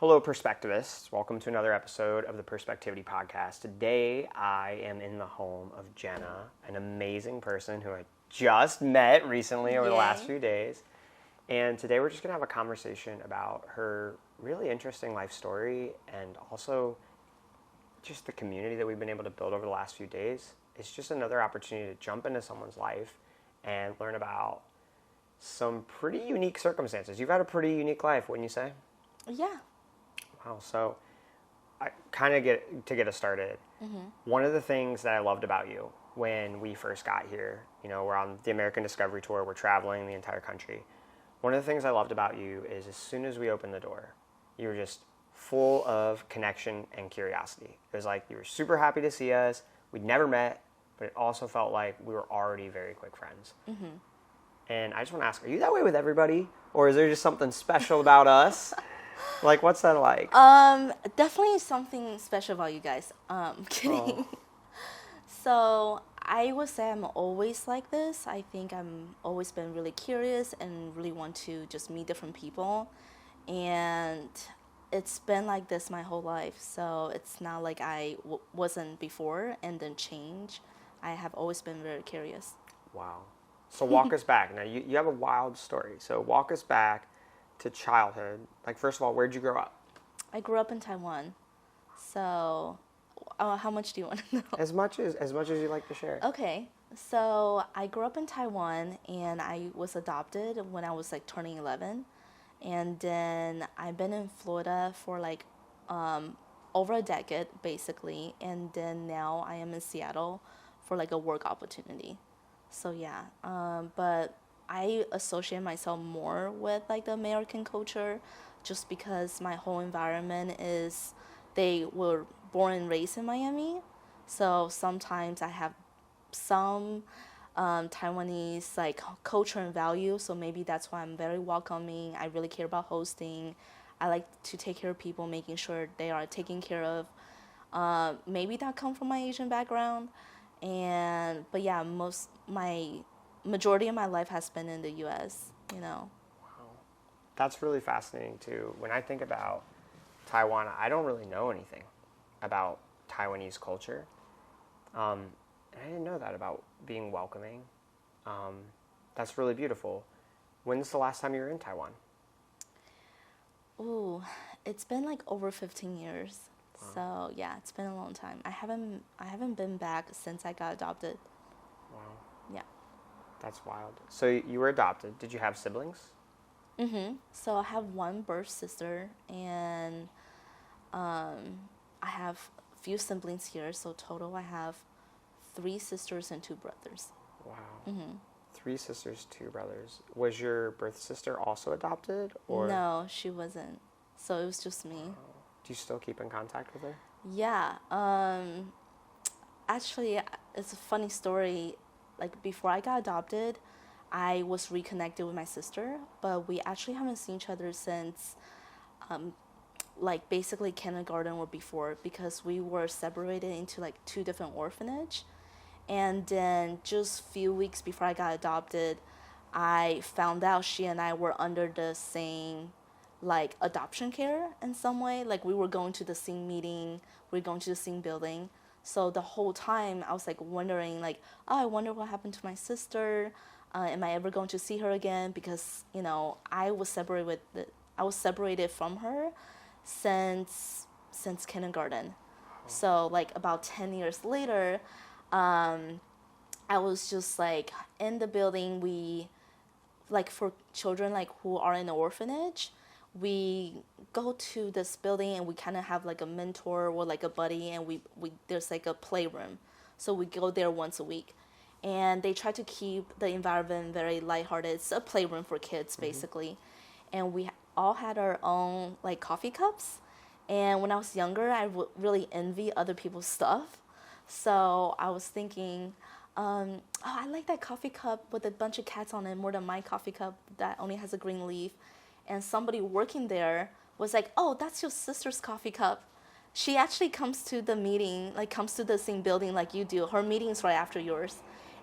Hello, Perspectivists. Welcome to another episode of the Perspectivity Podcast. Today, I am in the home of Jenna, an amazing person who I just met recently over the last few days. And today, we're just going to have a conversation about her really interesting life story and also just the community that we've been able to build over the last few days. It's just another opportunity to jump into someone's life and learn about some pretty unique circumstances. You've had a pretty unique life, wouldn't you say? Yeah. Wow. So I kind of get us started. One of the things that I loved about you when we first got here, we're on the American Discovery Tour, we're traveling the entire country. One of the things I loved about you is as soon as we opened the door, you were just full of connection and curiosity. It was like you were super happy to see us. We'd never met, but it also felt like we were already very quick friends. And I just want to ask, are you that way with everybody? Or is there just something special about us? Like, what's that like? Definitely something special about you guys. Kidding. Oh. So I would say I'm always like this. I think I'm always been really curious and really want to just meet different people. And it's been like this my whole life. So it's not like I wasn't before and then change. I have always been very curious. Wow. So walk us back. Now, you have a wild story. So walk us back to childhood. Like, first of all, where'd you grow up? I grew up in Taiwan. So how much do you want to know? As much as you like to share. Okay. So I grew up in Taiwan and I was adopted when I was like turning 11. And then I've been in Florida for like over a decade basically. And then now I am in Seattle for like a work opportunity. So yeah, but I associate myself more with like the American culture just because my whole environment is, they were born and raised in Miami. So sometimes I have some Taiwanese like culture and value. So maybe that's why I'm very welcoming. I really care about hosting. I like to take care of people, making sure they are taken care of. Maybe that comes from my Asian background. But yeah, my majority of my life has been in the U.S., Wow. That's really fascinating, too. When I think about Taiwan, I don't really know anything about Taiwanese culture. And I didn't know that about being welcoming. That's really beautiful. When's the last time you were in Taiwan? Ooh, it's been like over 15 years. So yeah, it's been a long time. I haven't been back since I got adopted. Wow. Yeah. That's wild. So you were adopted. Did you have siblings? So I have one birth sister, and I have a few siblings here. So total, I have 3 sisters and 2 brothers. Wow. 3 sisters, 2 brothers. Was your birth sister also adopted, or? No, she wasn't. So it was just me. Oh. Do you still keep in contact with her? Yeah. Actually, it's a funny story. Like, before I got adopted, I was reconnected with my sister, but we actually haven't seen each other since, like, basically kindergarten or before, because we were separated into, like, 2 different orphanage. And then just a few weeks before I got adopted, I found out she and I were under the same, like, adoption care in some way. Like, we were going to the same meeting, we were going to the same building. So the whole time I was like wondering, like, oh, I wonder what happened to my sister. Am I ever going to see her again? Because I was separated from her since kindergarten. So like about 10 years later, I was just like in the building. We, like, for children like who are in an orphanage, we go to this building and we kind of have like a mentor or like a buddy, and we there's like a playroom, so we go there once a week, and they try to keep the environment very lighthearted. It's a playroom for kids basically, and we all had our own like coffee cups, and when I was younger I really envy other people's stuff, so I was thinking, oh, I like that coffee cup with a bunch of cats on it more than my coffee cup that only has a green leaf. And somebody working there was like, oh, that's your sister's coffee cup. She actually comes to the meeting, like comes to the same building like you do. Her meeting's right after yours.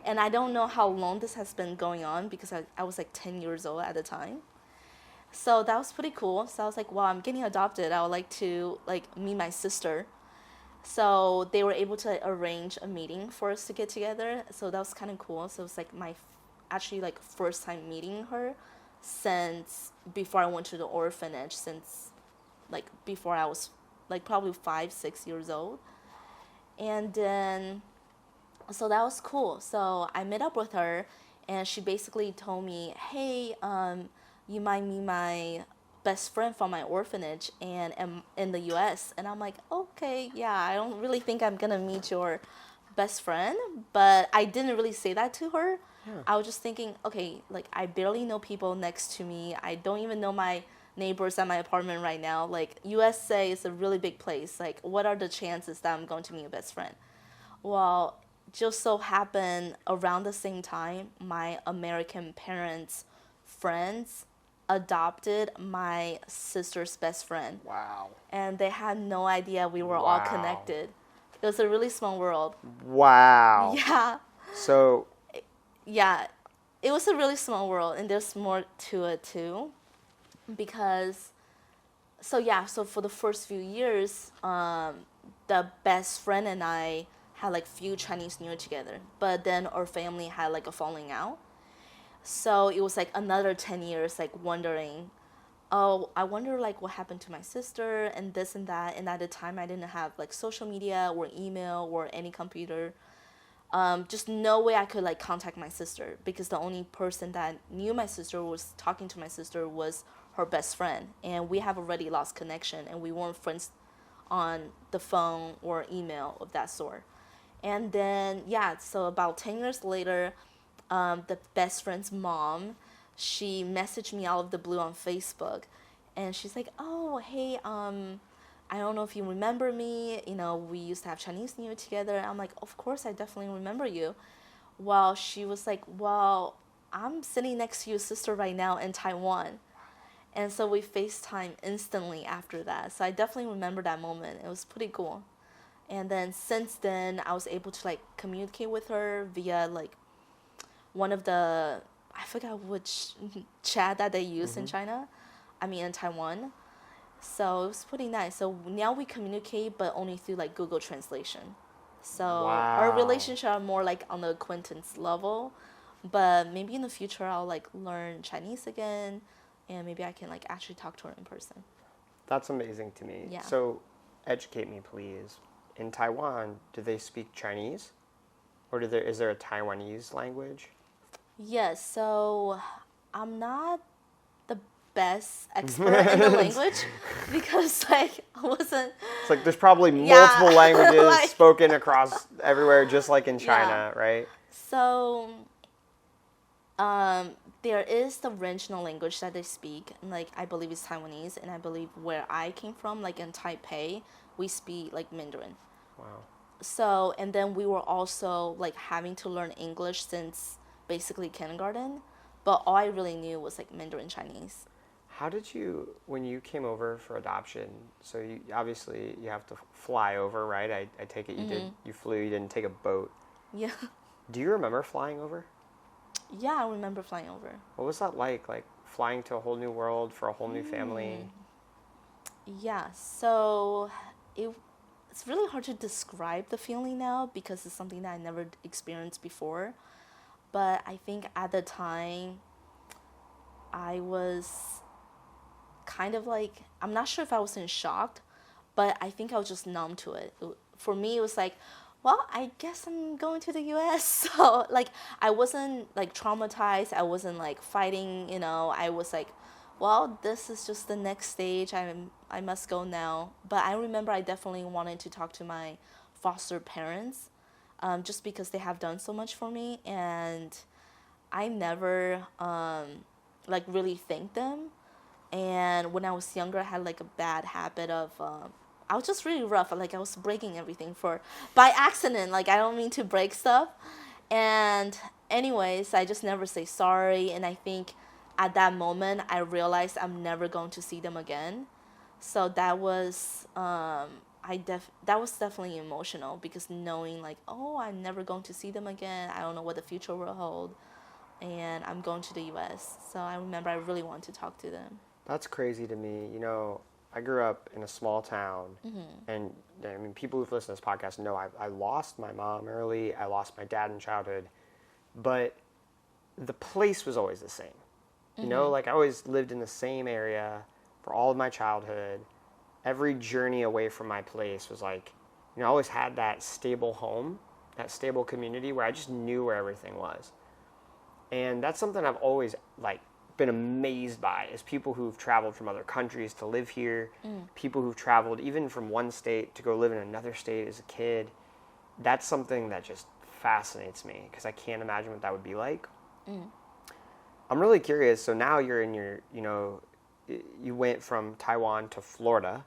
And I don't know how long this has been going on because I was like 10 years old at the time. So that was pretty cool. So I was like, wow, I'm getting adopted. I would like to like meet my sister. So they were able to arrange a meeting for us to get together. So that was kind of cool. So it was like my actually like first time meeting her since before I went to the orphanage, since like before I was like probably 5, 6 years old. And then so that was cool. So I met up with her, and she basically told me, "Hey, you might meet my best friend from my orphanage and am in the U.S." And I'm like, "Okay, yeah, I don't really think I'm gonna meet your best friend," but I didn't really say that to her. Yeah. I was just thinking, okay, like I barely know people next to me. I don't even know my neighbors at my apartment right now. Like USA is a really big place. Like, what are the chances that I'm going to meet a best friend? Well, just so happened around the same time, my American parents' friends adopted my sister's best friend. Wow. And they had no idea we were all Wow. connected. It was a really small world. Wow. Yeah. So, Yeah. It was a really small world, and there's more to it too. Because, so yeah, so for the first few years, the best friend and I had like few Chinese New Year together, but then our family had like a falling out. So it was like another 10 years like wondering, oh, I wonder like what happened to my sister and this and that. And at the time I didn't have like social media or email or any computer. Just no way I could like contact my sister, because the only person that knew my sister was talking to my sister was her best friend, and we have already lost connection and we weren't friends on the phone or email of that sort. And then yeah, so about 10 years later, the best friend's mom, she messaged me out of the blue on Facebook, and she's like, "Oh, hey, I don't know if you remember me. You know, we used to have Chinese New Year together." I'm like, "Of course, I definitely remember you." Well, she was like, "Well, I'm sitting next to your sister right now in Taiwan." And so we FaceTime instantly after that. So I definitely remember that moment. It was pretty cool. And then since then, I was able to like communicate with her via like one of the, I forgot which chat that they use in China. I mean, in Taiwan. So it was pretty nice. So now we communicate, but only through like Google Translation. So our wow. relationship are more like on the acquaintance level, but maybe in the future I'll like learn Chinese again, and maybe I can like actually talk to her in person. That's amazing to me. Yeah. So, educate me, please. In Taiwan, do they speak Chinese? Or is there a Taiwanese language? Yes. So I'm not the best expert in the language because like I wasn't. It's like there's probably Yeah, multiple languages like- spoken across everywhere, just like in China, Yeah. right? So there is the regional language that they speak, and like I believe it's Taiwanese, and I believe where I came from, like in Taipei, we speak like Mandarin. Wow. So, and then we were also like having to learn English since basically kindergarten, but all I really knew was like Mandarin Chinese. How did you, when you came over for adoption, so you obviously you have to fly over, right? I take it you flew, you didn't take a boat. Yeah. Do you remember flying over? Yeah, I remember flying over. What was that like flying to a whole new world for a whole new family? Yeah, so it's really hard to describe the feeling now because it's something that I never experienced before. But I think at the time, I was kind of like, I'm not sure if I was in shock, but I think I was just numb to it. For me, it was like, well, I guess I'm going to the US. So, like, I wasn't, like, traumatized. I wasn't, like, fighting, you know. I was like, well, this is just the next stage. I must go now. But I remember I definitely wanted to talk to my foster parents, just because they have done so much for me. And I never, like, really thanked them. And when I was younger, I had like a bad habit of I was just really rough. Like I was breaking everything for by accident. Like I don't mean to break stuff. And anyways, I just never say sorry. And I think at that moment, I realized I'm never going to see them again. So that was that was definitely emotional, because knowing like, oh, I'm never going to see them again. I don't know what the future will hold, and I'm going to the U.S. So I remember I really want to talk to them. That's crazy to me. I grew up in a small town, and I mean, people who've listened to this podcast know I lost my mom early. I lost my dad in childhood, but the place was always the same. Like I always lived in the same area for all of my childhood. Every journey away from my place was like, I always had that stable home, that stable community where I just knew where everything was. And that's something I've always like been amazed by is people who've traveled from other countries to live here, people who've traveled even from one state to go live in another state as a kid. That's something that just fascinates me because I can't imagine what that would be like. I'm really curious. So now you're in your, you went from Taiwan to Florida,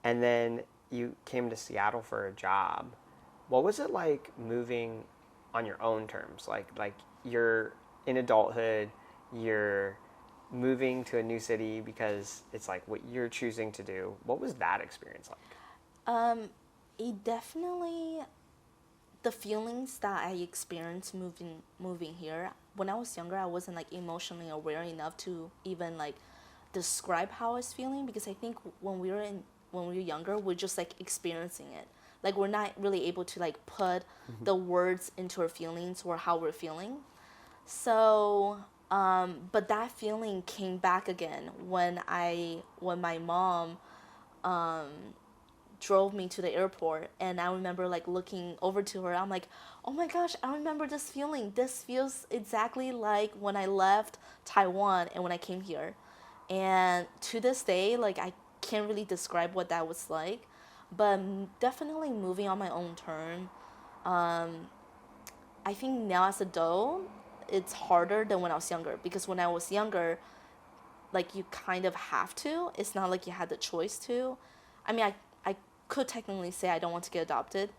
and then you came to Seattle for a job. What was it like moving on your own terms? Like you're in adulthood, you're moving to a new city because it's like what you're choosing to do. What was that experience like? It definitely, the feelings that I experienced moving here, when I was younger, I wasn't like emotionally aware enough to even like describe how I was feeling, because I think when we were younger, we're just like experiencing it. Like we're not really able to like put the words into our feelings or how we're feeling. So, but that feeling came back again when my mom drove me to the airport, and I remember like looking over to her. I'm like, oh my gosh, I remember this feeling. This feels exactly like when I left Taiwan and when I came here. And to this day, like I can't really describe what that was like, but definitely moving on my own term. I think now as an adult, it's harder than when I was younger, because when I was younger, like you kind of have to. It's not like you had the choice to. I mean, I could technically say I don't want to get adopted,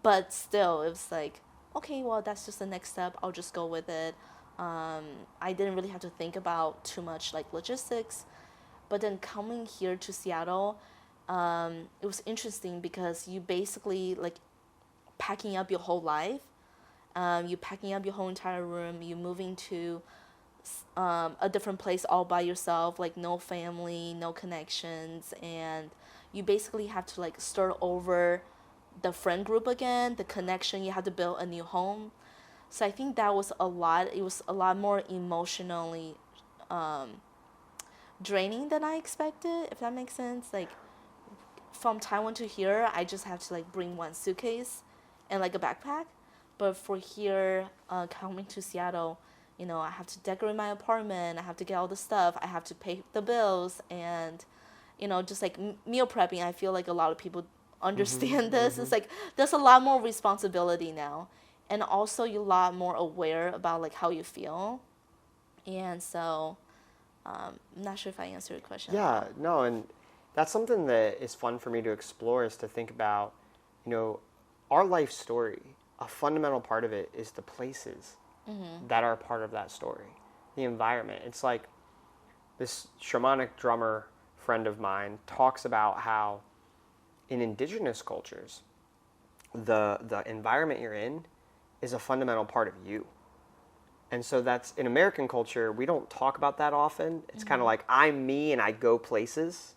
but still, it was like, okay, well, that's just the next step. I'll just go with it. I didn't really have to think about too much like logistics. But then coming here to Seattle, it was interesting because you basically like packing up your whole life. You packing up your whole entire room. You moving to a different place all by yourself, like no family, no connections, and you basically have to like start over the friend group again, the connection. You have to build a new home. So I think that was a lot. It was a lot more emotionally draining than I expected, if that makes sense. Like from Taiwan to here, I just have to like bring one suitcase and like a backpack. But for here, coming to Seattle, I have to decorate my apartment. I have to get all the stuff. I have to pay the bills, and just like meal prepping. I feel like a lot of people understand this. It's like there's a lot more responsibility now, and also you're a lot more aware about like how you feel. And so, I'm not sure if I answered your question. Yeah, no, and that's something that is fun for me to explore, is to think about, our life story. A fundamental part of it is the places that are part of that story, the environment. It's like this shamanic drummer friend of mine talks about how in indigenous cultures, the environment you're in is a fundamental part of you. And so that's, in American culture, we don't talk about that often. It's kind of like, I'm me and I go places.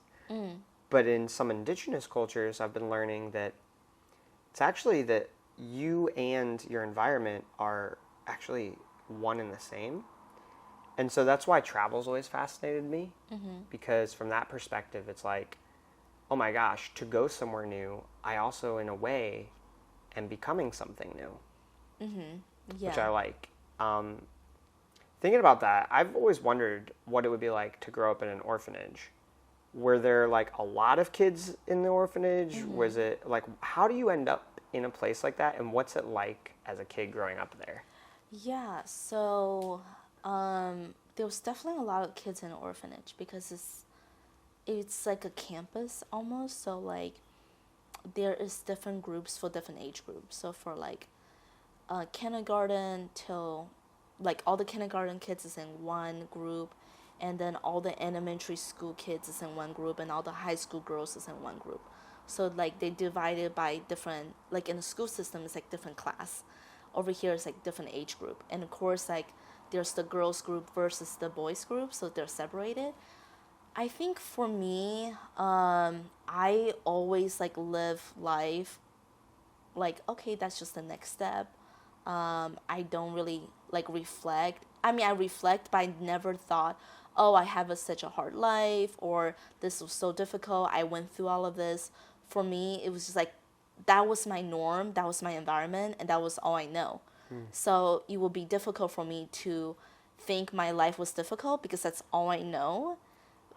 But in some indigenous cultures, I've been learning that it's actually that you and your environment are actually one and the same. And so that's why travel's always fascinated me, because from that perspective, it's like, oh my gosh, to go somewhere new, I also, in a way, am becoming something new, which I like. Thinking about that, I've always wondered what it would be like to grow up in an orphanage. Were there like a lot of kids in the orphanage? Was it like, how do you end up in a place like that, and what's it like as a kid growing up there? Yeah, so there was definitely a lot of kids in an orphanage because it's like a campus almost. So like there is different groups for different age groups. So for like kindergarten till like all the kindergarten kids is in one group, and then all the elementary school kids is in one group, and all the high school girls is in one group. So like they divided by different, like in the school system it's like different class. Over here it's like different age group, and of course like there's the girls group versus the boys group, so they're separated. I think for me, I always like live life like, okay, that's just the next step. I don't really like reflect. I mean, I reflect, but I never thought, oh, I have such a hard life, or this was so difficult. I went through all of this. For me, it was just like that was my norm, that was my environment, and that was all I know. So it would be difficult for me to think my life was difficult because that's all I know,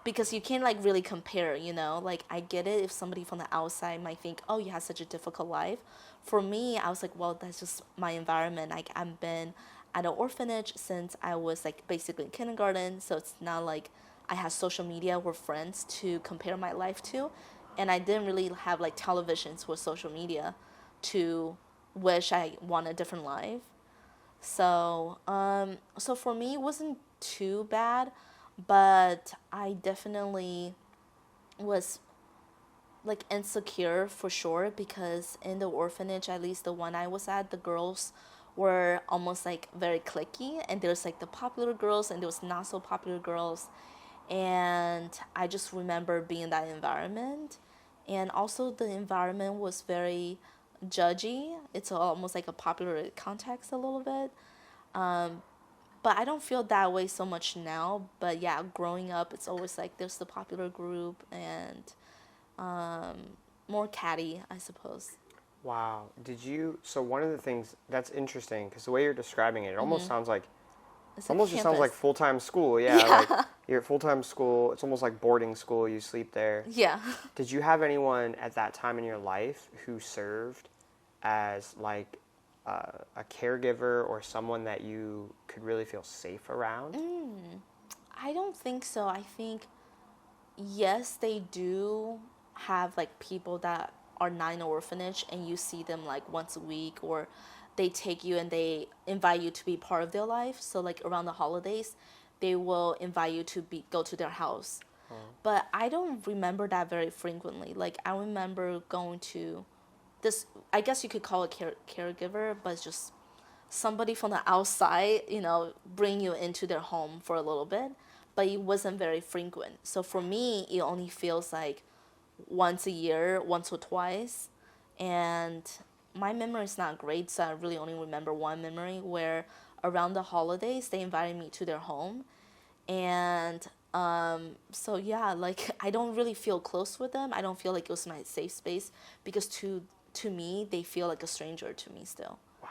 because you can't like really compare, like I get it if somebody from the outside might think, oh, you have such a difficult life. For me, I was like, well, that's just my environment. Like I've been at an orphanage since I was like basically in kindergarten, so it's not like I had social media or friends to compare my life to, and I didn't really have like televisions or social media to wish I want a different life. So for me, it wasn't too bad, but I definitely was like insecure for sure, because in the orphanage, at least the one I was at, the girls were almost like very cliquey, and there's like the popular girls and there was not so popular girls, and I just remember being in that environment, and also the environment was very judgy. It's almost like a popular context a little bit. But I don't feel that way so much now. But yeah, growing up, it's always like there's the popular group and more catty, I suppose. Wow. So one of the things that's interesting, because the way you're describing it, it almost sounds like, It's like almost just sounds like campus. full-time school. Yeah, like you're at full-time school. It's almost like boarding school. You sleep there. Yeah. Did you have anyone at that time in your life who served as like a caregiver or someone that you could really feel safe around? I don't think so. I think, yes, they do have like people that are not in an orphanage and you see them like once a week, or they take you and they invite you to be part of their life. So like around the holidays, they will invite you to be go to their house. But I don't remember that very frequently. Like I remember going to this, I guess you could call it caregiver, but it's just somebody from the outside, bring you into their home for a little bit, but it wasn't very frequent. So for me, it only feels like once a year, once or twice. And my memory is not great, so I really only remember one memory where around the holidays, they invited me to their home. And so yeah, like I don't really feel close with them. I don't feel like it was my safe space, because to me, they feel like a stranger to me still. Wow.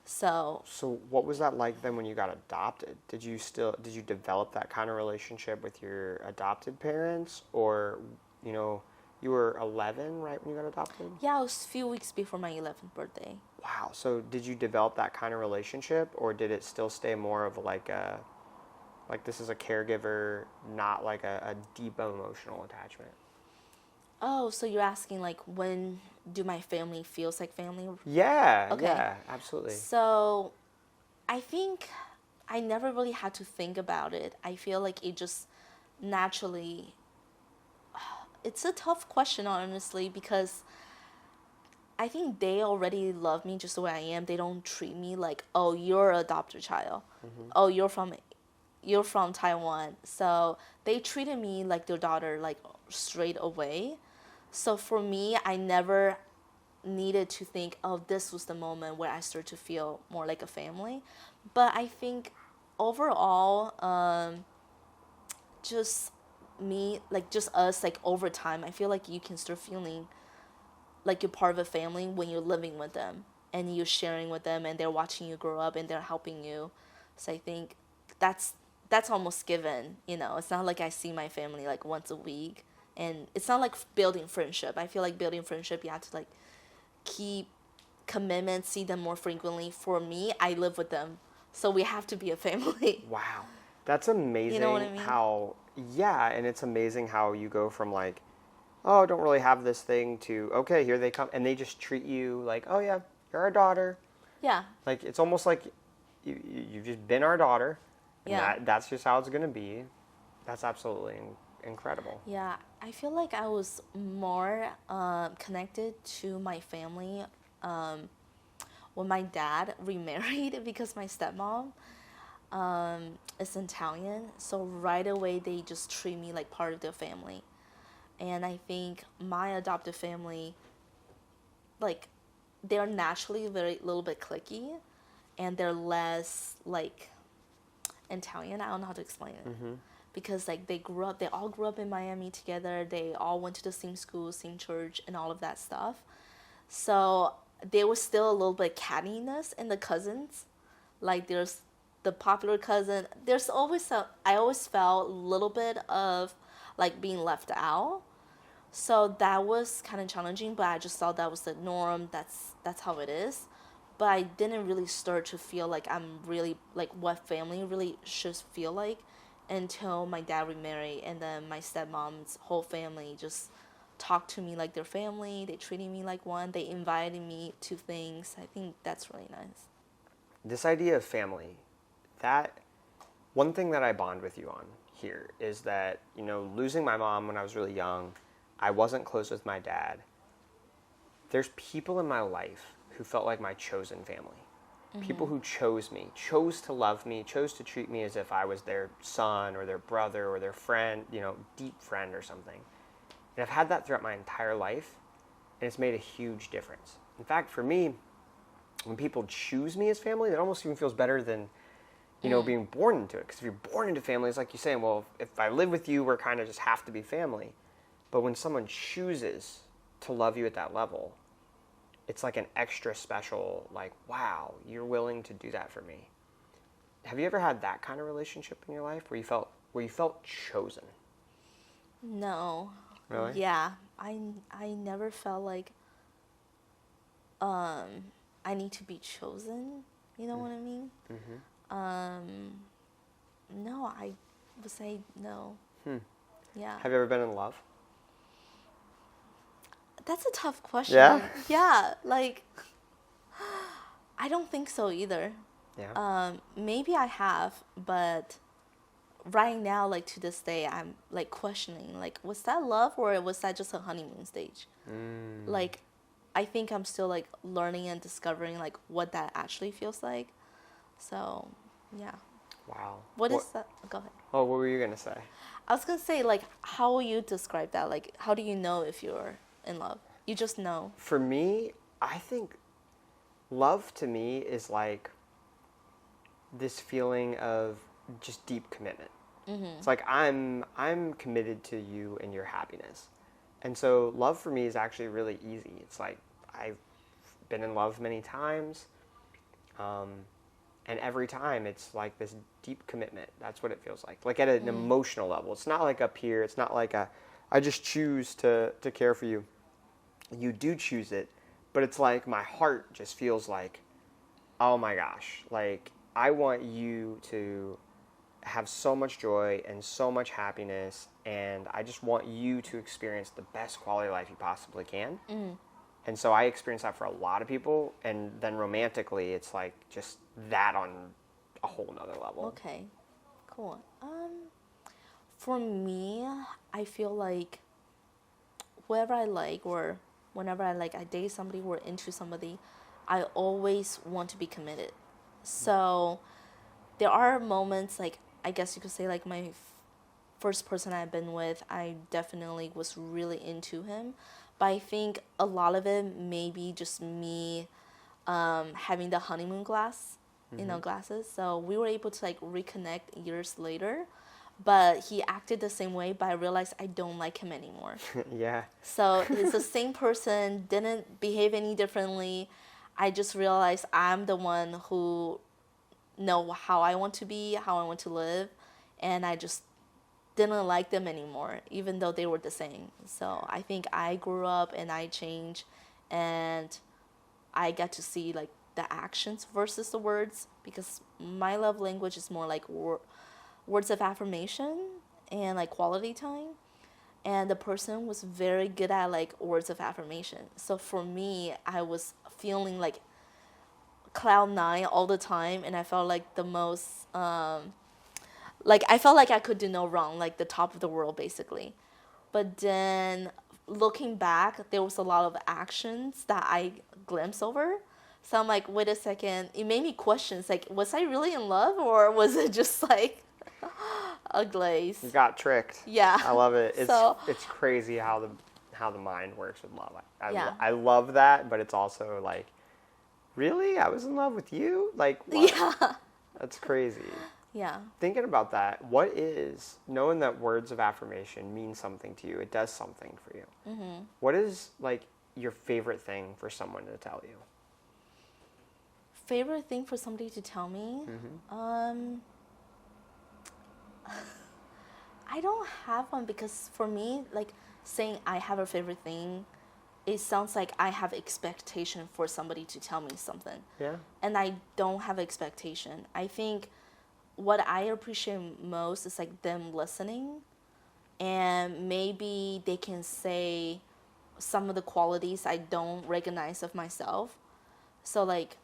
So So what was that like then when you got adopted? Did you develop that kind of relationship with your adopted parents, or you know, you were 11, right, when you got adopted? yeah, it was a few weeks before my 11th birthday. Wow. So did you develop that kind of relationship, or did it still stay more of like this is a caregiver, not like a deep emotional attachment? Oh, so you're asking like when do my family feels like family? Yeah, Okay. yeah, absolutely. So I think I never really had to think about it. I feel like it just naturally. It's a tough question, honestly, because I think they already love me just the way I am. They don't treat me like, oh, you're an adopted child. Oh, you're from Taiwan. So they treated me like their daughter, like straight away. So for me, I never needed to think, oh, this was the moment where I started to feel more like a family. But I think overall, just me, like just us, like over time, I feel like you can start feeling like you're part of a family when you're living with them and you're sharing with them and they're watching you grow up and they're helping you. So I think that's that's almost given. It's not like I see my family like once a week, and it's not like building friendship. I feel like building friendship, you have to like keep commitment, see them more frequently. For me, I live with them, so we have to be a family. Wow. That's You know what amazing I mean? how, yeah, and it's amazing how you go from like, oh, I don't really have this thing to, okay, here they come, and they just treat you like, oh yeah, you're our daughter. Yeah, Like, it's almost like you've just been our daughter, and yeah, that's just how it's going to be. That's absolutely incredible. yeah. I feel like I was more connected to my family when my dad remarried because my stepmom. is Italian, so right away they just treat me like part of their family. And I think my adoptive family, like, they're naturally very little bit cliquey, and they're less like Italian. I don't know how to explain it. Because like they all grew up in Miami together. They all went to the same school, same church, and all of that stuff. So there was still a little bit cattiness in the cousins. Like there's the popular cousin. There's always I always felt a little bit of like being left out. So that was kind of challenging, but I just thought that was the norm. That's how it is. But I didn't really start to feel like I'm really like what family really should feel like until my dad remarried, and then my stepmom's whole family just talked to me like their family. They treated me like one. They invited me to things. I think that's really nice. This idea of family, that one thing that I bond with you on here is that, you know, losing my mom when I was really young, I wasn't close with my dad. There's people in my life who felt like my chosen family. People who chose me, chose to love me, chose to treat me as if I was their son or their brother or their friend, you know, deep friend or something. And I've had that throughout my entire life, and it's made a huge difference. In fact, for me, when people choose me as family, that almost even feels better than, you know, being born into it. Because if you're born into family, it's like you're saying, well, if I live with you, we're kind of just have to be family. But when someone chooses to love you at that level, it's like an extra special, like, wow, you're willing to do that for me. Have you ever had that kind of relationship in your life where you felt chosen? No. Really? Yeah. I never felt like I need to be chosen. You know what I mean? No, I would say no. Yeah. Have you ever been in love? That's a tough question. Yeah? Yeah, like, I don't think so either. Yeah. Maybe I have, but right now, like, to this day, I'm, like, questioning, like, was that love or was that just a honeymoon stage? Like, I think I'm still, like, learning and discovering, like, what that actually feels like. So, yeah. Wow. What is that? Go ahead. Oh, what were you going to say? I was going to say, like, how will you describe that? Like, how do you know if you're in love? You just know. For me, I think love to me is like this feeling of just deep commitment. It's like I'm committed to you and your happiness. And so love for me is actually really easy. It's like I've been in love many times. And every time it's like this deep commitment. That's what it feels like at an emotional level. It's not like up here. It's not like I just choose to care for you. You do choose it, but it's like my heart just feels like, oh my gosh, like I want you to have so much joy and so much happiness, and I just want you to experience the best quality of life you possibly can. And so I experience that for a lot of people, and then romantically, it's like just that on a whole nother level. Okay, cool. For me, I feel like whoever I like or whenever I date somebody or into somebody, I always want to be committed. So there are moments, like, I guess you could say, like, my first person I've been with, I definitely was really into him. But I think a lot of it may be just me having the honeymoon glasses. So we were able to, like, reconnect years later. But he acted the same way, but I realized I don't like him anymore. Yeah. So it's the same person, didn't behave any differently. I just realized I'm the one who know how I want to be, how I want to live, and I just didn't like them anymore, even though they were the same. So I think I grew up and I changed, and I got to see, like, the actions versus the words, because my love language is more like words of affirmation and, like, quality time, and the person was very good at, like, words of affirmation. So for me, I was feeling like cloud nine all the time, and I felt like the most like I felt like I could do no wrong, like the top of the world basically. But then looking back, there was a lot of actions that I glimpsed over. So I'm like, wait a second. It made me question, it's like, was I really in love or was it just like a glaze? You got tricked. Yeah. I love it. So It's crazy how the mind works with love. Yeah. I love that, but it's also like, really? I was in love with you? Like, what? yeah. That's crazy. Yeah. Thinking about that, what is, knowing that words of affirmation mean something to you, it does something for you. Mm-hmm. What is, like, your favorite thing for someone to tell you? Favorite thing for somebody to tell me? Mm-hmm. I don't have one because for me, like saying I have a favorite thing, it sounds like I have expectation for somebody to tell me something. Yeah. And I don't have expectation. I think what I appreciate most is like them listening, and maybe they can say some of the qualities I don't recognize of myself. So like,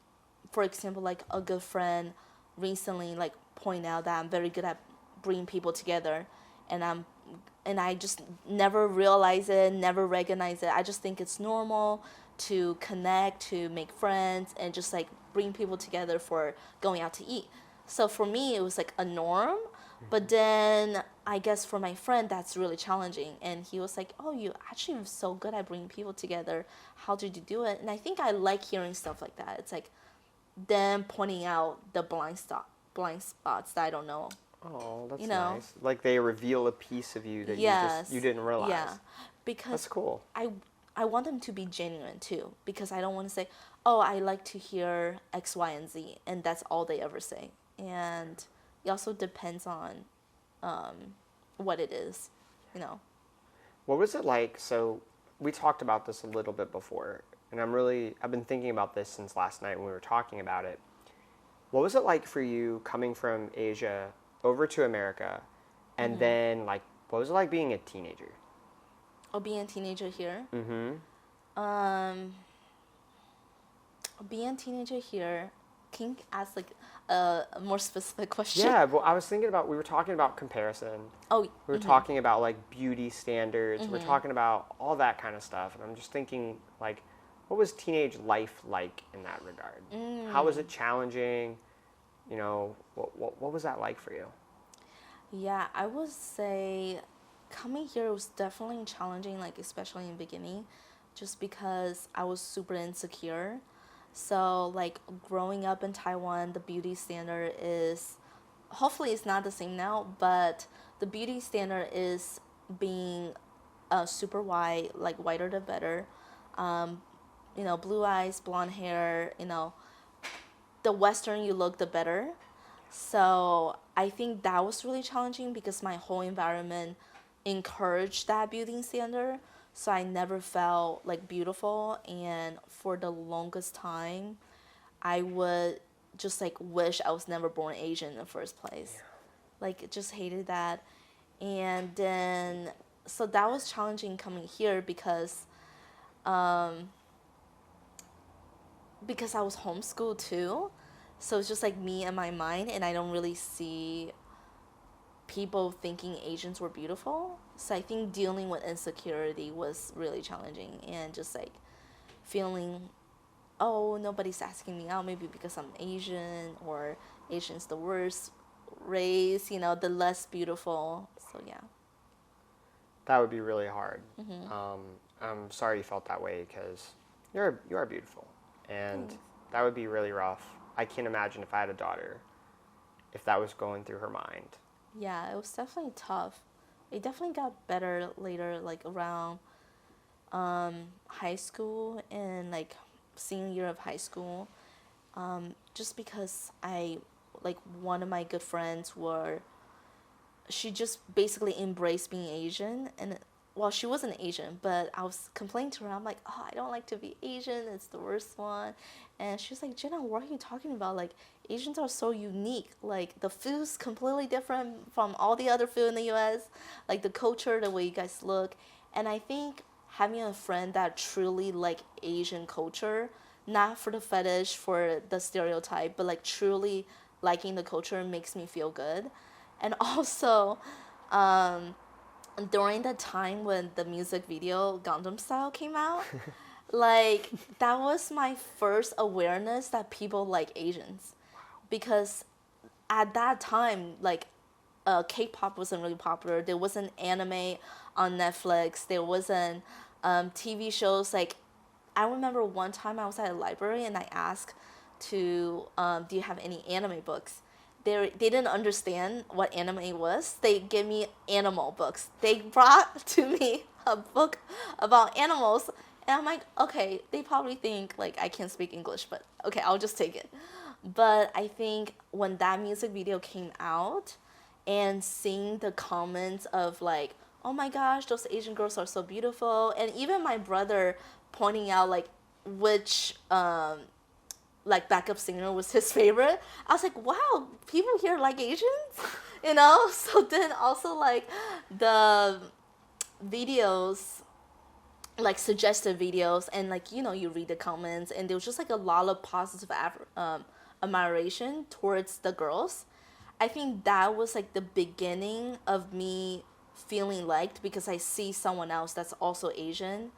for example, like a good friend recently like point out that I'm very good at bringing people together, and I just never realize it, never recognize it. I just think it's normal to connect, to make friends, and just like bring people together for going out to eat. So for me, it was like a norm. But then I guess for my friend, that's really challenging. And he was like, "Oh, you actually are so good at bringing people together. How did you do it?" And I think I like hearing stuff like that. It's like them pointing out the blind spots that I don't know. Oh, that's You know? nice. Like they reveal a piece of you that Yes. you didn't realize. Yeah. Because That's cool. I want them to be genuine too, because I don't want to say, "Oh, I like to hear X, Y, and Z," and that's all they ever say. And it also depends on what it is, you know. What was it like? So we talked about this a little bit before, and I've been thinking about this since last night when we were talking about it. What was it like for you coming from Asia over to America, and then like, what was it like being a teenager? Or being a teenager here. Mm-hmm. Being a teenager here, can you ask like a more specific question? Yeah, well, I was thinking about, we were talking about comparison. Oh. We were talking about like beauty standards. We're talking about all that kind of stuff. And I'm just thinking like, what was teenage life like in that regard? How was it challenging? You know, what was that like for you? Yeah, I would say coming here was definitely challenging, like especially in the beginning, just because I was super insecure. So like growing up in Taiwan, the beauty standard is, hopefully it's not the same now, but the beauty standard is being super white, like whiter the better. You know, blue eyes, blonde hair, you know, the Western you look, the better. So I think that was really challenging because my whole environment encouraged that beauty standard. So I never felt like beautiful, and for the longest time, I would just like wish I was never born Asian in the first place. Yeah. Like just hated that. And then so that was challenging coming here because I was homeschooled too. So it's just like me and my mind, and I don't really see people thinking Asians were beautiful. So I think dealing with insecurity was really challenging, and just like feeling, oh, nobody's asking me out, maybe because I'm Asian, or Asian's the worst race, you know, the less beautiful. So yeah. That would be really hard. I'm sorry you felt that way because you are beautiful, and that would be really rough. I can't imagine if I had a daughter, if that was going through her mind. Yeah, it was definitely tough. It definitely got better later, like around high school and like senior year of high school. Just because one of my good friends she just basically embraced being Asian, and well, she wasn't Asian, but I was complaining to her. I'm like, "Oh, I don't like to be Asian. It's the worst one." And she was like, "Jenna, what are you talking about? Like, Asians are so unique. Like, the food's completely different from all the other food in the U.S. Like, the culture, the way you guys look." And I think having a friend that truly like Asian culture, not for the fetish, for the stereotype, but like truly liking the culture makes me feel good. And also, during the time when the music video Gangnam Style came out, Like, that was my first awareness that people like Asians. Because at that time, like, K-pop wasn't really popular. There wasn't anime on Netflix. There wasn't TV shows. Like, I remember one time I was at a library and I asked do you have any anime books? They didn't understand what anime was. They gave me animal books. They brought to me a book about animals, and I'm like, okay, they probably think like I can't speak English, but okay, I'll just take it. But I think when that music video came out, and seeing the comments of like, oh my gosh, those Asian girls are so beautiful, and even my brother pointing out like which like backup singer was his favorite. I was like, wow, people here like Asians, you know. So then also like the videos, like suggested videos, and like you read the comments, and there was just like a lot of positive admiration towards the girls. I think that was like the beginning of me feeling liked because I see someone else that's also Asian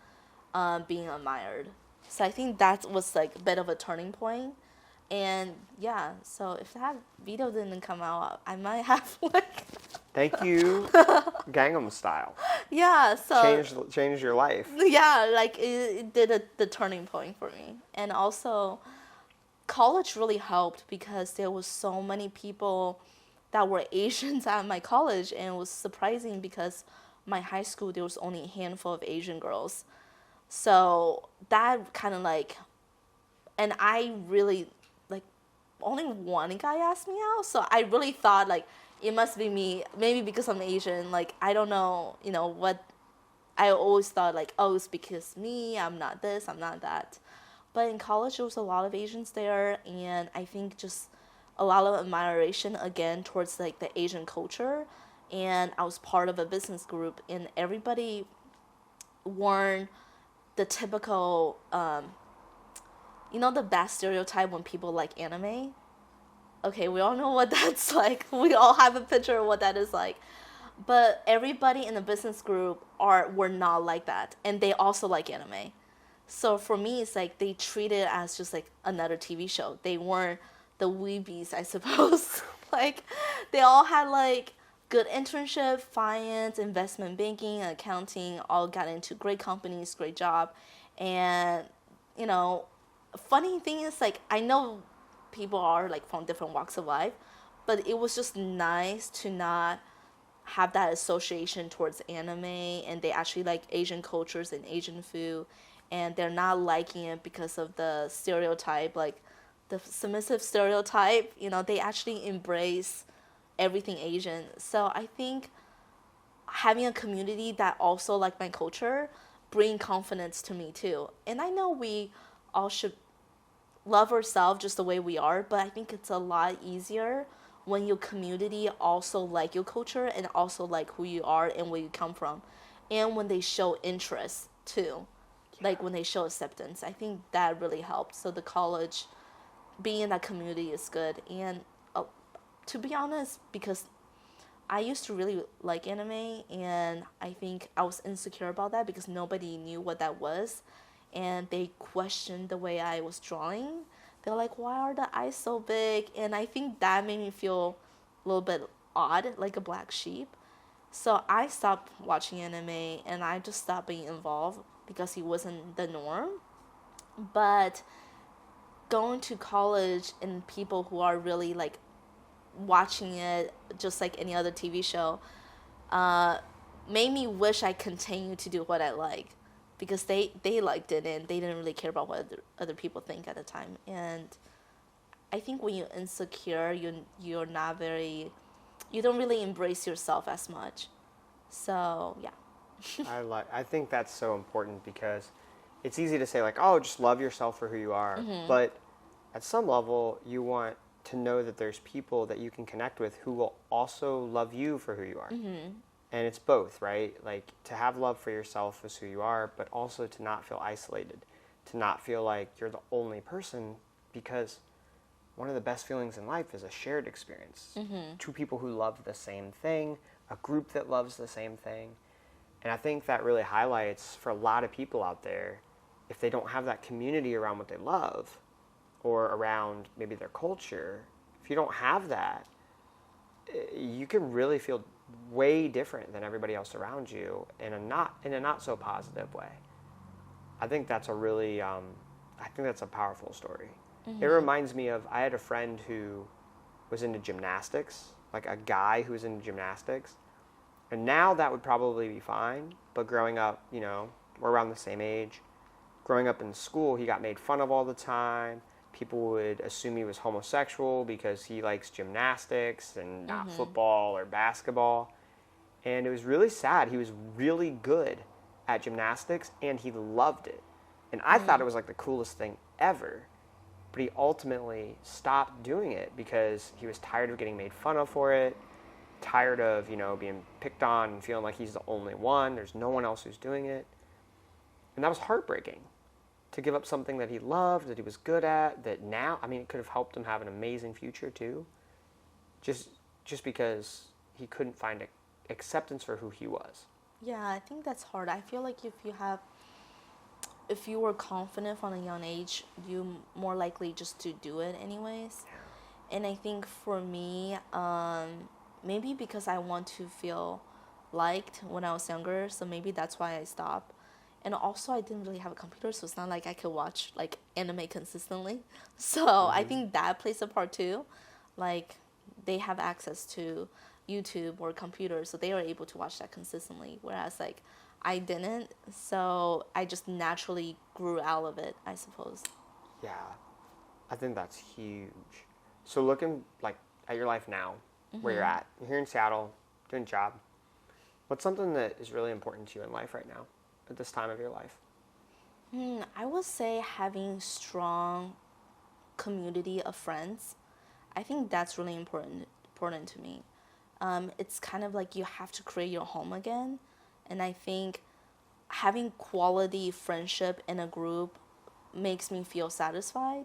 being admired. So I think that was like a bit of a turning point. And yeah, so if that video didn't come out, I might have like Thank you, Gangnam Style. yeah. So Changed your life. yeah, like it did the turning point for me. And also, college really helped because there was so many people that were Asians at my college, and it was surprising because my high school there was only a handful of Asian girls. So that kind of like, and I really like only one guy asked me out, so I really thought like it must be me, maybe because I'm Asian. Like I don't know, what. I always thought like, oh, it's because me. I'm not this. I'm not that. But in college, there was a lot of Asians there, and I think just a lot of admiration again towards like the Asian culture. And I was part of a business group, and everybody weren't the typical, the bad stereotype when people like anime. Okay, we all know what that's like. We all have a picture of what that is like. But everybody in the business group were not like that, and they also like anime. So for me, it's like they treat it as just like another TV show. They weren't the weebies, I suppose. Like they all had like good internship, finance, investment banking, accounting, all got into great companies, great job. And, funny thing is like I know people are like from different walks of life, but it was just nice to not have that association towards anime, and they actually like Asian cultures and Asian food, and they're not liking it because of the stereotype, like the submissive stereotype. They actually embrace everything Asian. So I think having a community that also like my culture bring confidence to me too. And I know we all should love ourselves just the way we are, but I think it's a lot easier when your community also like your culture and also like who you are and where you come from, and when they show interest too, like when they show acceptance. I think that really helped. So the college, being in that community is good. And to be honest, because I used to really like anime, and I think I was insecure about that because nobody knew what that was, and they questioned the way I was drawing. They're like, why are the eyes so big? And I think that made me feel a little bit odd, like a black sheep. So I stopped watching anime, and I just stopped being involved because it wasn't the norm. But going to college and people who are really like watching it just like any other TV show made me wish I continued to do what I like, because they liked it and they didn't really care about what other people think at the time. And I think when you're insecure, you're not very, you don't really embrace yourself as much. So yeah. I think that's so important because it's easy to say like, oh, just love yourself for who you are. Mm-hmm. But at some level, you want to know that there's people that you can connect with who will also love you for who you are. Mm-hmm. And it's both, right? Like to have love for yourself as who you are, but also to not feel isolated, to not feel like you're the only person, because one of the best feelings in life is a shared experience. Mm-hmm. Two people who love the same thing, a group that loves the same thing. And I think that really highlights for a lot of people out there if they don't have that community around what they love or around maybe their culture, if you don't have that, you can really feel way different than everybody else around you in a not so positive way. I think that's a really I think that's a powerful story. It reminds me of, I had a friend who was into gymnastics, like a guy who was into gymnastics, and now that would probably be fine, but growing up, we're around the same age. Growing up in school, he got made fun of all the time. People would assume he was homosexual because he likes gymnastics and not football or basketball. And it was really sad. He was really good at gymnastics and he loved it. And I thought it was like the coolest thing ever. But he ultimately stopped doing it because he was tired of getting made fun of for it, tired of, being picked on and feeling like he's the only one. There's no one else who's doing it. And that was heartbreaking, to give up something that he loved, that he was good at, that now, it could have helped him have an amazing future too. Just because he couldn't find acceptance for who he was. Yeah, I think that's hard. I feel like if you were confident from a young age, you more likely just to do it anyways. Yeah. And I think for me, maybe because I want to feel liked when I was younger, so maybe that's why I stopped. And also, I didn't really have a computer, so it's not like I could watch like anime consistently. So I think that plays a part too. Like, they have access to YouTube or computer, so they are able to watch that consistently. Whereas like I didn't, so I just naturally grew out of it, I suppose. Yeah, I think that's huge. So looking like at your life now, where you're at, you're here in Seattle, doing a job. What's something that is really important to you in life right now, at this time of your life? I would say having strong community of friends. I think that's really important to me. It's kind of like you have to create your home again. And I think having quality friendship in a group makes me feel satisfied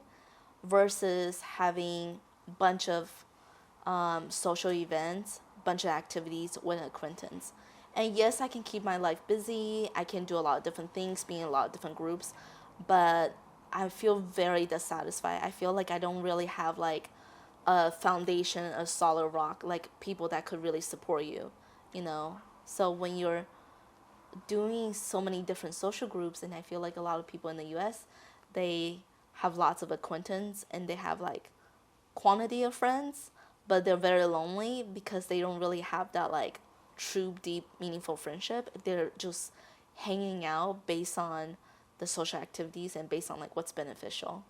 versus having a bunch of social events, bunch of activities with an acquaintance. And yes, I can keep my life busy. I can do a lot of different things, be in a lot of different groups, but I feel very dissatisfied. I feel like I don't really have like a foundation, a solid rock, like people that could really support you, So when you're doing so many different social groups, and I feel like a lot of people in the US, they have lots of acquaintance and they have like quantity of friends, but they're very lonely because they don't really have that like true, deep, meaningful friendship. They're just hanging out based on the social activities and based on like what's beneficial.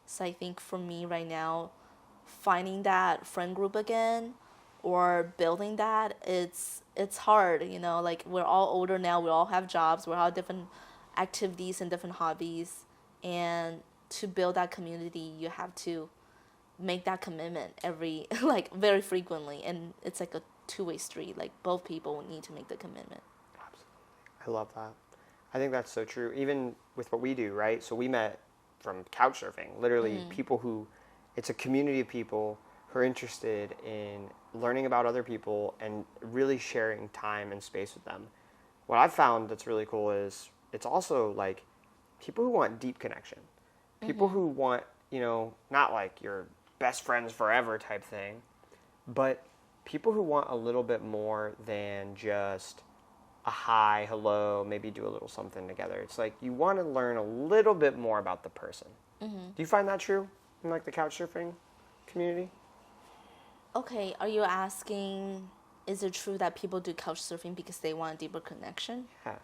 So I think for me right now, finding that friend group again or building that, it's hard, like we're all older now, we all have jobs, we all have different activities and different hobbies, and to build that community you have to make that commitment like very frequently, and it's like a two-way street. Like both people need to make the commitment. Absolutely. I love that. I think that's so true, even with what we do, right? So we met from couch surfing, literally people who, it's a community of people who are interested in learning about other people and really sharing time and space with them. What I've found that's really cool is it's also like people who want deep connection, people who want, not like your best friends forever type thing, but people who want a little bit more than just a hi, hello, maybe do a little something together. It's like you want to learn a little bit more about the person. Do you find that true in like the couch surfing community? Okay, are you asking, is it true that people do couch surfing because they want a deeper connection? Yeah.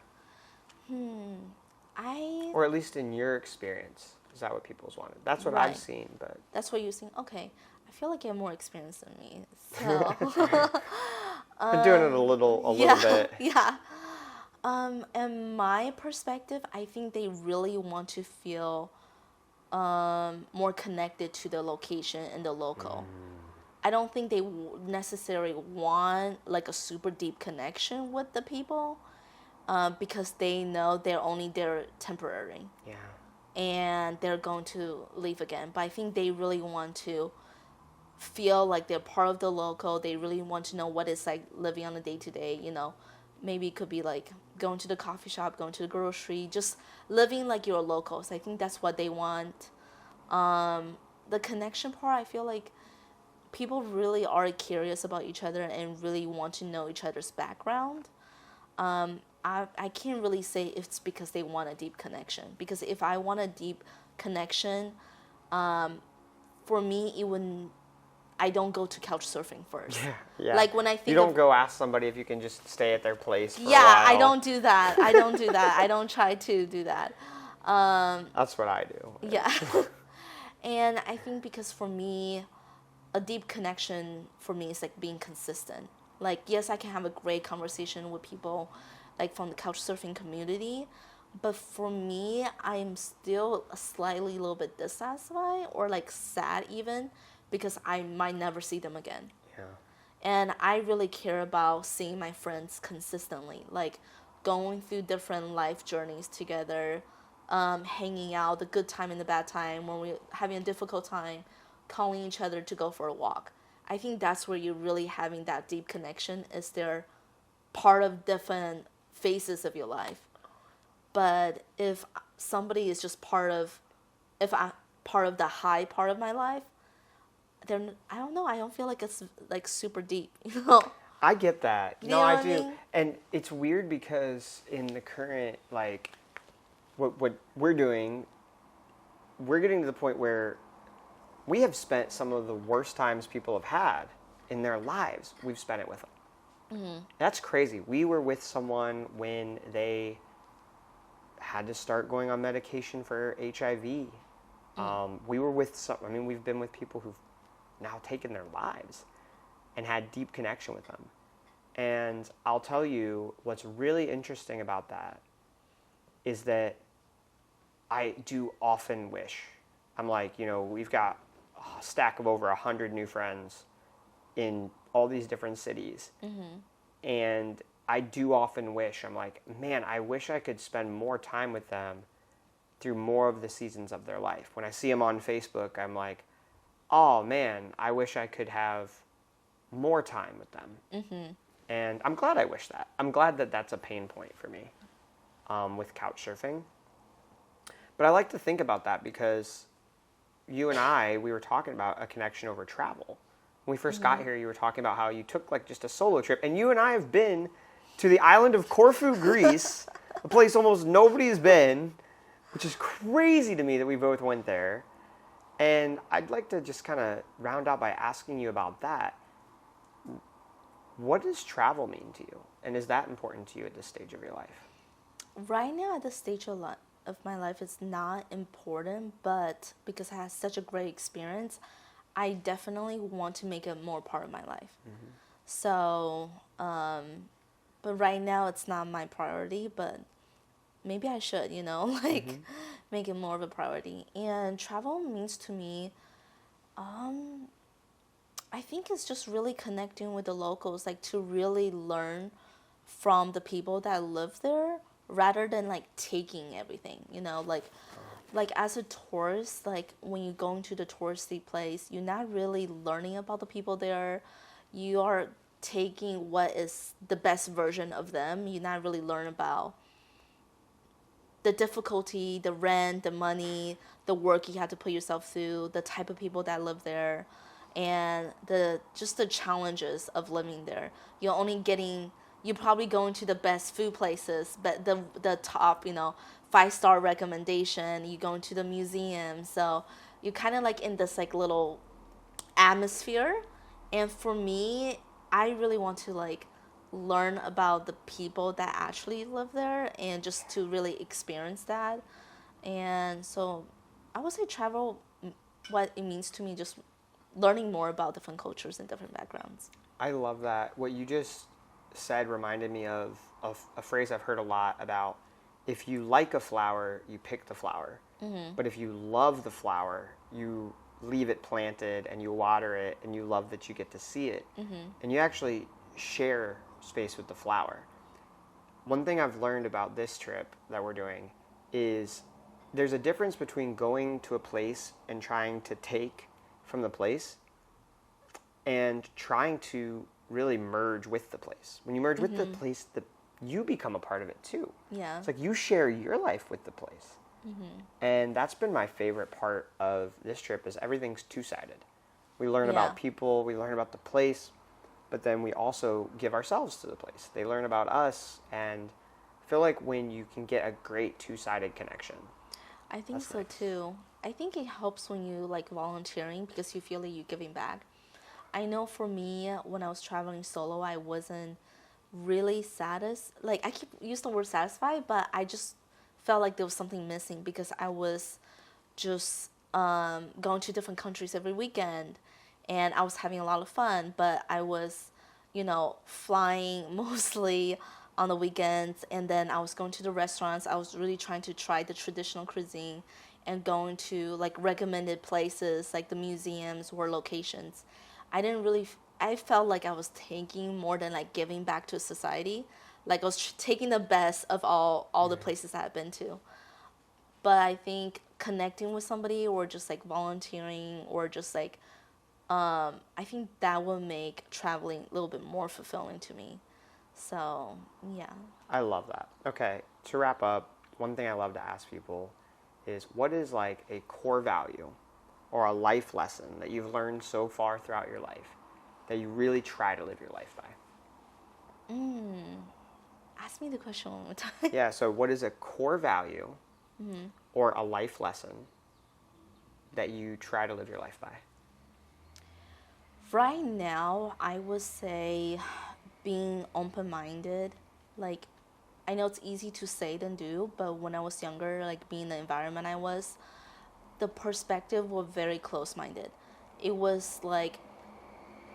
Or at least in your experience, is that what people's wanted? That's what I've seen, but... That's what you've seen? Okay. I feel like you have more experience than me, so... Been doing it a little bit. Yeah. In my perspective, I think they really want to feel more connected to the location and the local. I don't think they necessarily want like a super deep connection with the people because they know they're only there temporary. Yeah. And they're going to leave again. But I think they really want to feel like they're part of the local. They really want to know what it's like living on a day-to-day, Maybe it could be like going to the coffee shop, going to the grocery, just living like you're locals. I think that's what they want. The connection part, I feel like people really are curious about each other and really want to know each other's background. I can't really say it's because they want a deep connection. Because if I want a deep connection, for me, it wouldn't. I don't go to couch surfing first. Yeah. Like when I think you don't go ask somebody if you can just stay at their place for a yeah, while. I don't do that. I don't do that. I don't try to do that. That's what I do. Yeah. And I think because for me, a deep connection for me is like being consistent. Like, yes, I can have a great conversation with people like from the couch surfing community, but for me, I'm still slightly a little bit dissatisfied or like sad even because I might never see them again. Yeah. And I really care about seeing my friends consistently, like going through different life journeys together, hanging out, the good time and the bad time, when we're having a difficult time, calling each other to go for a walk. I think that's where you're really having that deep connection, is they're part of different phases of your life. But if somebody is just part of the high part of my life, then I don't know. I don't feel like it's like super deep, you know. I get that. You No, know I what I do. mean? And it's weird because in the current, like, what we're doing, we're getting to the point where we have spent some of the worst times people have had in their lives. We've spent it with them. Mm-hmm. That's crazy. We were with someone when they had to start going on medication for HIV. We were with we've been with people who've now taken their lives and had deep connection with them. And I'll tell you what's really interesting about that is that I do often wish, I'm like, we've got a stack of over 100 new friends in all these different cities. Mm-hmm. And I do often wish, I'm like, man, I wish I could spend more time with them through more of the seasons of their life. When I see them on Facebook, I'm like, oh man, I wish I could have more time with them. Mm-hmm. And I'm glad I wish that. I'm glad that that's a pain point for me with couch surfing. But I like to think about that because you and I, we were talking about a connection over travel. When we first got here, you were talking about how you took like just a solo trip. And you and I have been to the island of Corfu, Greece, a place almost nobody's been, which is crazy to me that we both went there. And I'd like to just kind of round out by asking you about that. What does travel mean to you? And is that important to you at this stage of your life? Right now, at this stage of my life, it's not important, but because I had such a great experience, I definitely want to make it more part of my life. Mm-hmm. So, but right now it's not my priority, but maybe I should, mm-hmm. make it more of a priority. And travel means to me, I think it's just really connecting with the locals, like to really learn from the people that live there rather than like taking everything, like as a tourist, like when you go into the touristy place, you're not really learning about the people there. You are taking what is the best version of them. You're not really learning about the difficulty, the rent, the money, the work you have to put yourself through, the type of people that live there, and the challenges of living there. You're probably going to the best food places, but the top, 5-star recommendation. You go into the museum, so you're kind of like in this like little atmosphere. And for me, I really want to like learn about the people that actually live there and just to really experience that. And so I would say travel, what it means to me, just learning more about different cultures and different backgrounds. I love that. What you just said reminded me of a phrase I've heard a lot about: if you like a flower, you pick the flower. Mm-hmm. But if you love the flower, you leave it planted and you water it and you love that you get to see it. Mm-hmm. And you actually share space with the flower. One thing I've learned about this trip that we're doing is there's a difference between going to a place and trying to take from the place and trying to really merge with the place. When you merge with the place, you become a part of it too. Yeah. It's like you share your life with the place. And that's been my favorite part of this trip is everything's two-sided. We learn about people, we learn about the place, but then we also give ourselves to the place. They learn about us, and I feel like when you can get a great two-sided connection. I think so nice. Too. I think it helps when you like volunteering because you feel like you're giving back. I know for me, when I was traveling solo, I wasn't really I keep use the word satisfied, but I just felt like there was something missing because I was just going to different countries every weekend, and I was having a lot of fun, but I was, flying mostly on the weekends, and then I was going to the restaurants. I was really trying to try the traditional cuisine and going to like recommended places like the museums or locations. I felt like I was taking more than like giving back to society. Like I was taking the best of all the places I've been to. But I think connecting with somebody or just like volunteering or just like, I think that will make traveling a little bit more fulfilling to me. So, yeah. I love that. Okay, to wrap up, one thing I love to ask people is what is like a core value or a life lesson that you've learned so far throughout your life that you really try to live your life by? Ask me the question one more time. Yeah, so what is a core value or a life lesson that you try to live your life by? Right now, I would say being open-minded. Like, I know it's easy to say than do, but when I was younger, like being in the environment I was, the perspective was very close-minded. It was like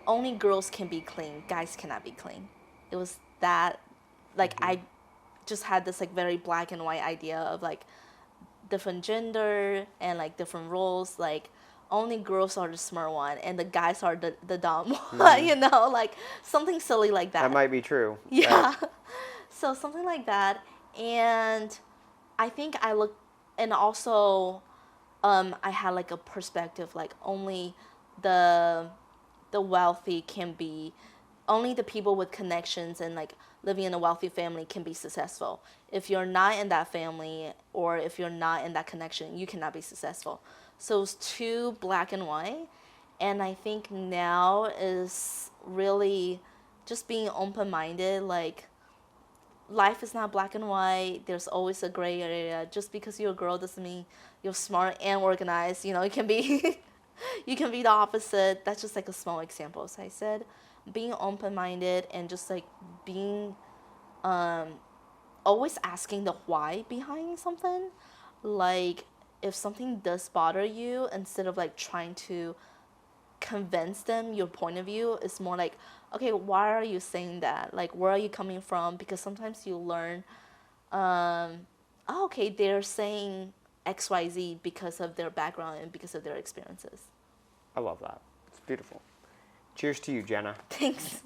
only girls can be clean, guys cannot be clean. It was that, like, I just had this like very black and white idea of like different gender and like different roles. Like only girls are the smart one and the guys are the dumb one, like something silly like that. That might be true. Yeah. So something like that. And I think I look, and also I had like a perspective like only the wealthy can be, only the people with connections and like living in a wealthy family can be successful. If you're not in that family or if you're not in that connection, you cannot be successful. So it's too black and white. And I think now is really just being open-minded. Like life is not black and white. There's always a gray area. Just because you're a girl doesn't mean you're smart and organized. It can be, you can be the opposite. That's just like a small example. As I said, being open-minded and just like being always asking the why behind something. Like if something does bother you, instead of like trying to convince them your point of view, it's more like, okay, why are you saying that? Like where are you coming from? Because sometimes you learn okay, they're saying XYZ because of their background and because of their experiences. I love that. It's beautiful. Cheers to you, Jenna. Thanks.